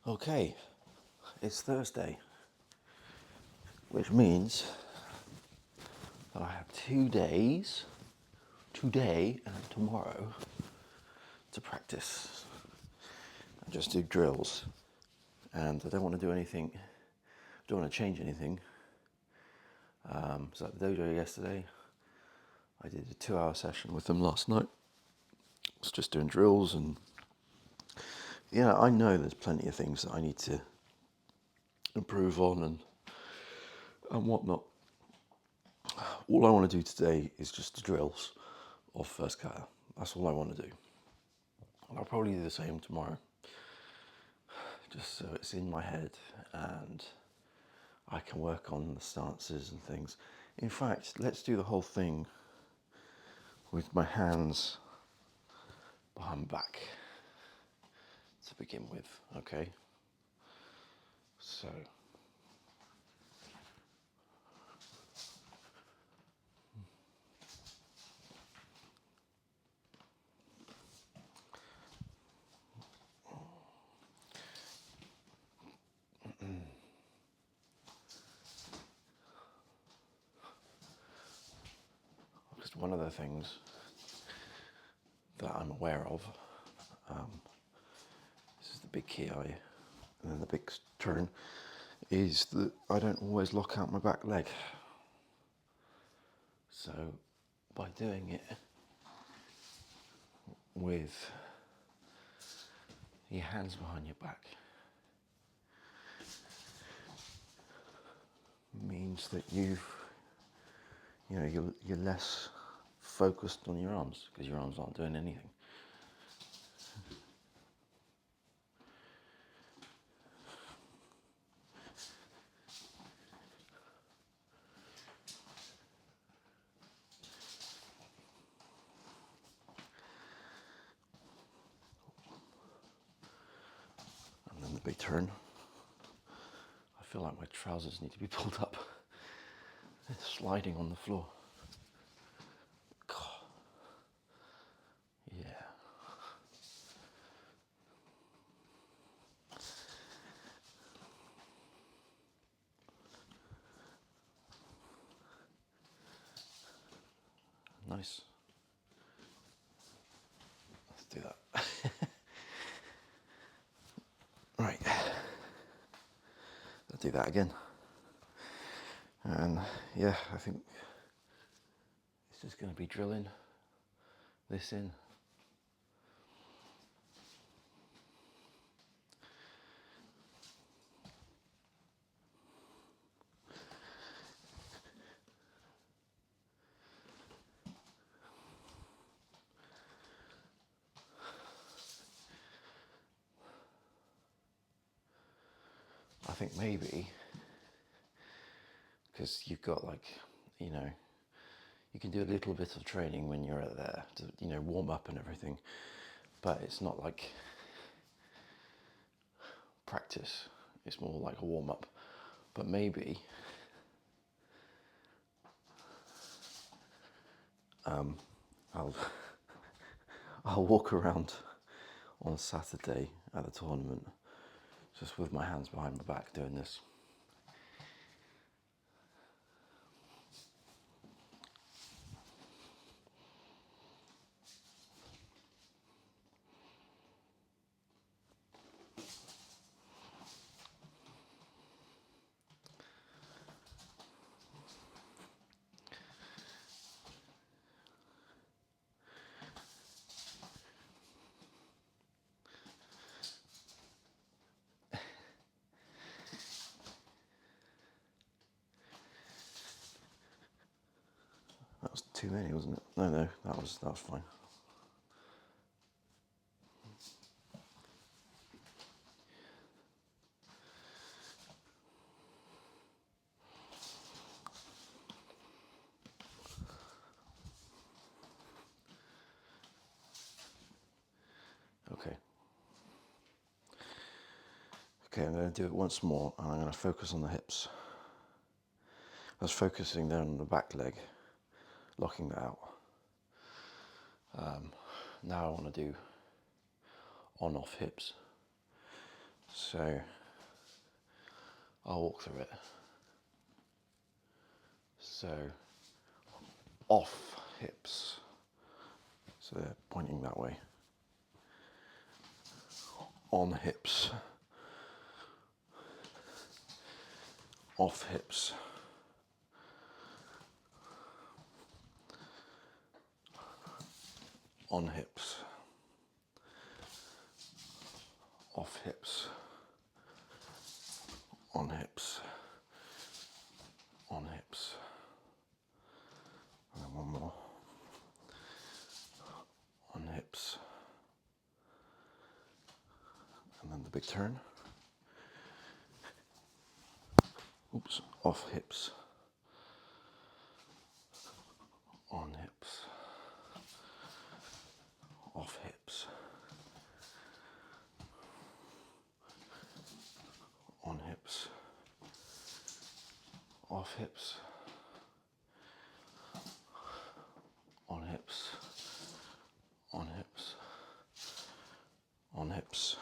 Okay, it's Thursday, which means that I have 2 days, today and tomorrow, to practice and just do drills. And I don't want to do anything, don't want to change anything. So at the dojo yesterday, I did a 2-hour session with them last night. I was just doing drills and I know there's plenty of things that I need to improve on and whatnot. All I want to do today is just the drills of first kata. That's all I want to do. And I'll probably do the same tomorrow, just so it's in my head and I can work on the stances and things. In fact, let's do the whole thing with my hands behind my back to begin with, okay? So, just one of the things that I'm aware of, this is the big ki and then the big turn, is that I don't always lock out my back leg. So by doing it with your hands behind your back means that you're less focused on your arms because your arms aren't doing anything. And then the big turn. I feel like my trousers need to be pulled up. They're sliding on the floor. God. Yeah. Nice. Let's do that. Right. Let's do that again. And yeah, I think it's just going to be drilling this in. I think maybe because you've got you can do a little bit of training when you're there to warm up and everything, but it's not like practice. It's more like a warm up. But maybe I'll I'll walk around on Saturday at the tournament just with my hands behind my back doing this. That was too many, wasn't it? No, that was fine. Okay. Okay, I'm going to do it once more, and I'm going to focus on the hips. I was focusing there on the back leg, locking that out. Now I want to do on-off hips. So So I'll walk through it. So off hips. So they're pointing that way. On hips. Off hips. On hips. Off hips. On hips. On hips. And then one more. On hips. And then the big turn. Oops, off hips. On hips. Off hips. On hips. Off hips. On hips. On hips. On hips.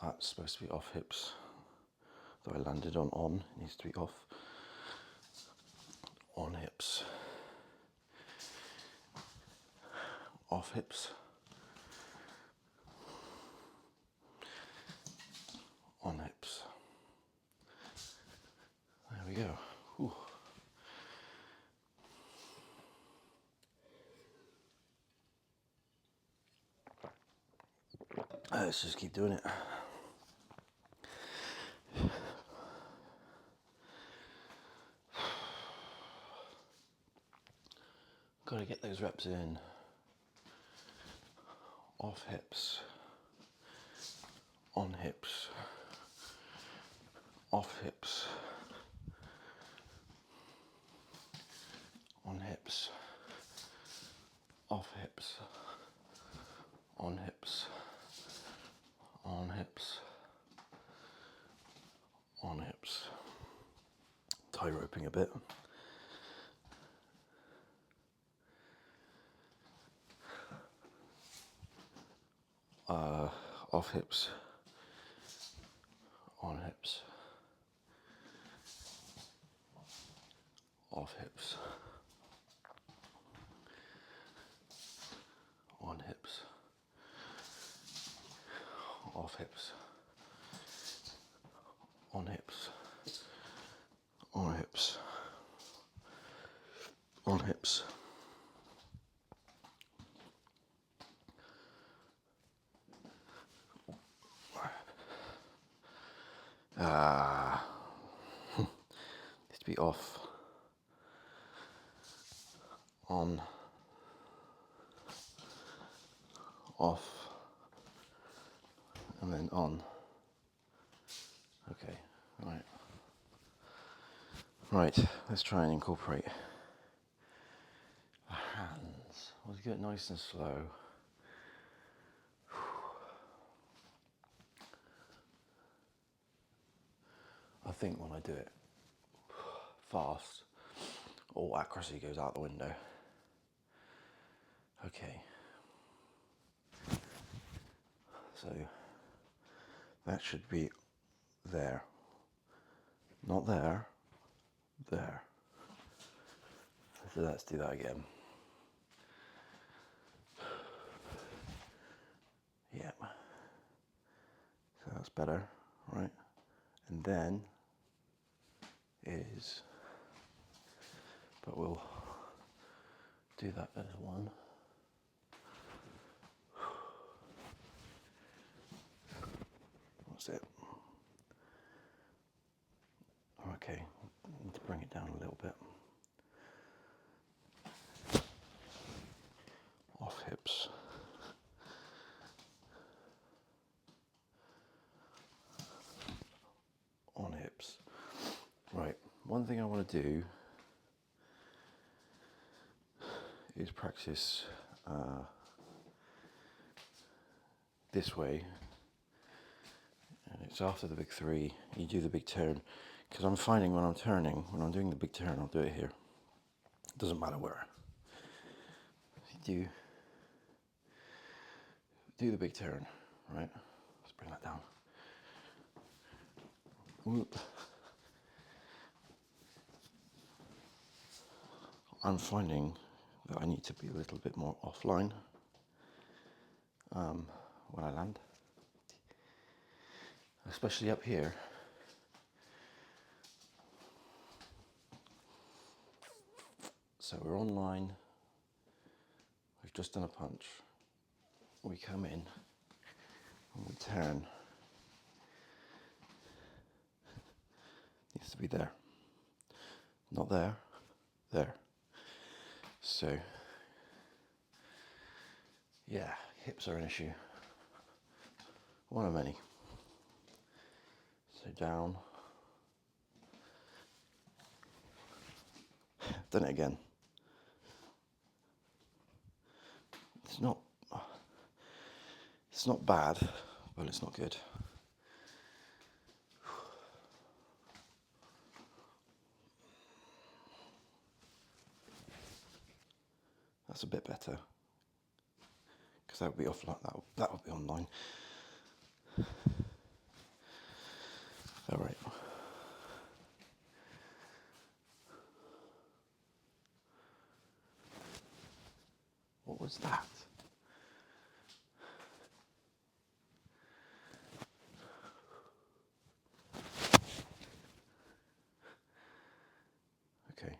That's supposed to be off hips. Though I landed on, it needs to be off. On hips. Off hips. On hips. There we go. Whew. Let's just keep doing it. Got to get those reps in. Off hips. On hips. Off hips. On hips. Off hips. On hips. On hips. On hips. Tie roping a bit. Off hips. On hips. Off hips. On hips. Off hips. On hips. On hips. On hips. Needs to be off. On. Off. And then on. Okay, right. Right, let's try and incorporate our hands. Let's get nice and slow. I think when I do it fast, all accuracy goes out the window. Okay. So that should be there. Not there, there. So let's do that again. Yep. So that's better, right? And then is, but we'll do that as one. That's it. Okay, need to bring it down a little bit. Off hips. On hips. Right, one thing I want to do is practice this way. And it's after the big three, you do the big turn. Because I'm finding when I'm turning, when I'm doing the big turn, I'll do it here. Doesn't matter where. You do the big turn, right? Let's bring that down. Whoop. I'm finding that I need to be a little bit more offline when I land, especially up here. So we're online, we've just done a punch, we come in and we turn. Needs to be there, not there, there. So yeah, hips are an issue, one of many. So down, done it again. It's not bad, but it's not good. That's a bit better, because that would be offline. That would be online. All right. What was that? Okay.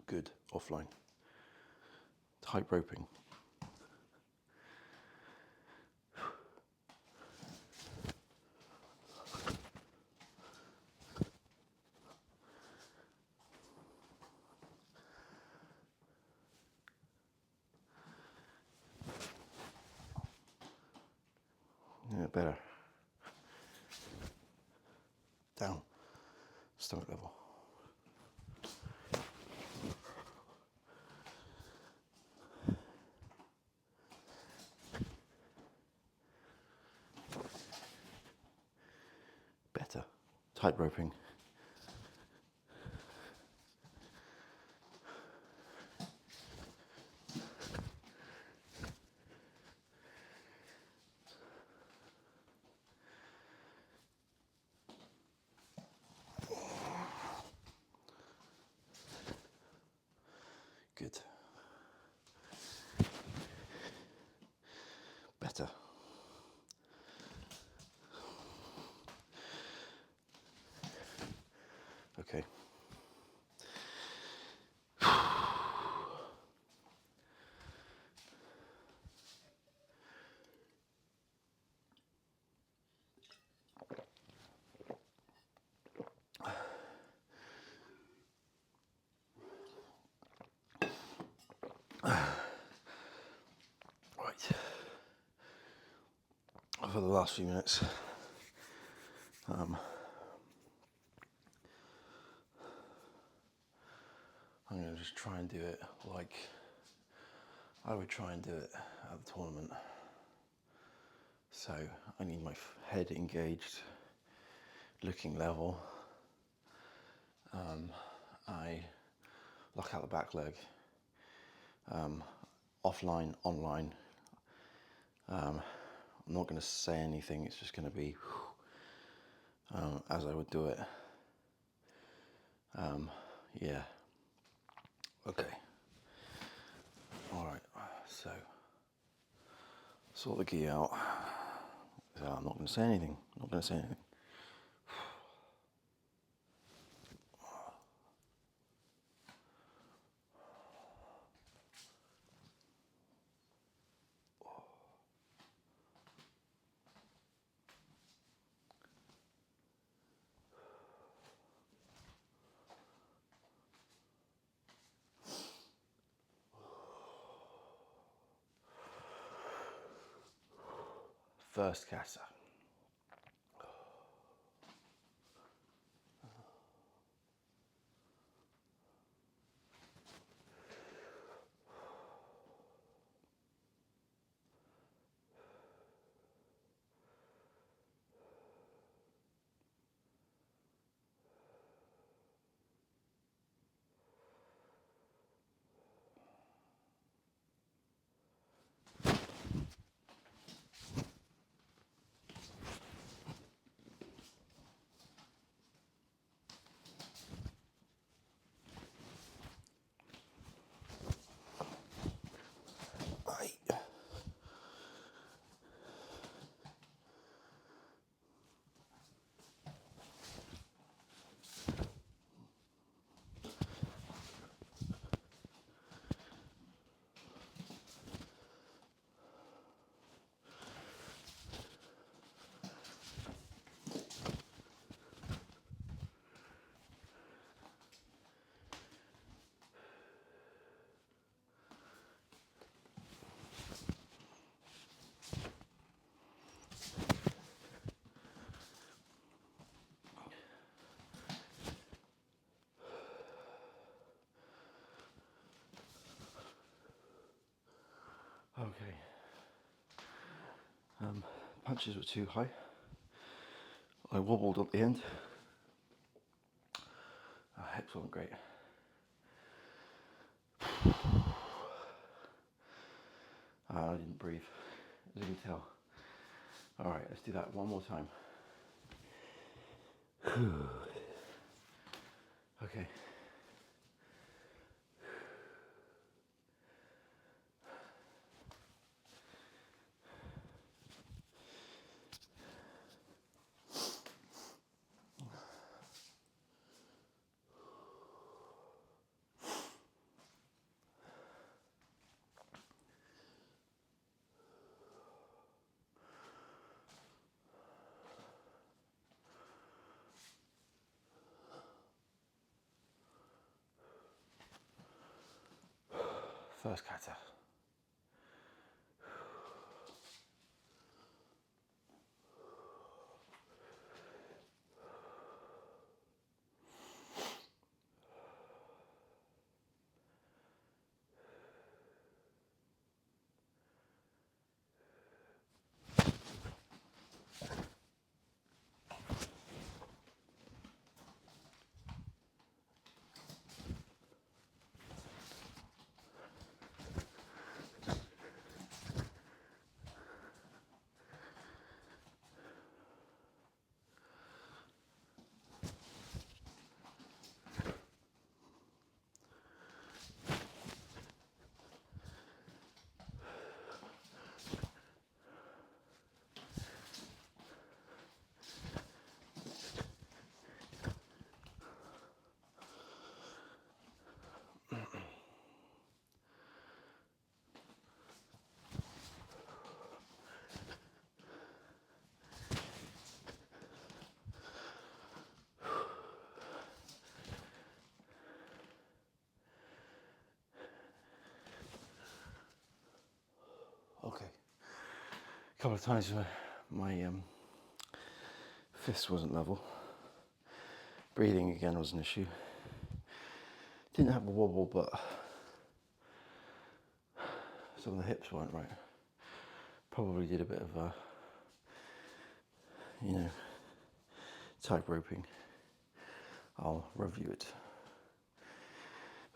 Good, offline. Tight roping. Yeah, better. Down, stomach level. Better. Tight roping. Good. Better. Okay. Right. For the last few minutes, I'm going to just try and do it like I would try and do it at the tournament. So I need my head engaged, looking level. I lock out the back leg. Offline, online. I'm not going to say anything, it's just going to be as I would do it. Yeah. Okay. Alright, so sort the gi out. So I'm not going to say anything. Not going to say anything. First kata. Okay. Punches were too high. I wobbled at the end. Hips weren't great. I didn't breathe, as you can tell. Alright, let's do that one more time. Okay. First kata. Okay. A couple of times where my fist wasn't level. Breathing again was an issue. Didn't have a wobble, but some of the hips weren't right. Probably did a bit of tight roping. I'll review it.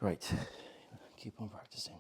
Right, keep on practicing.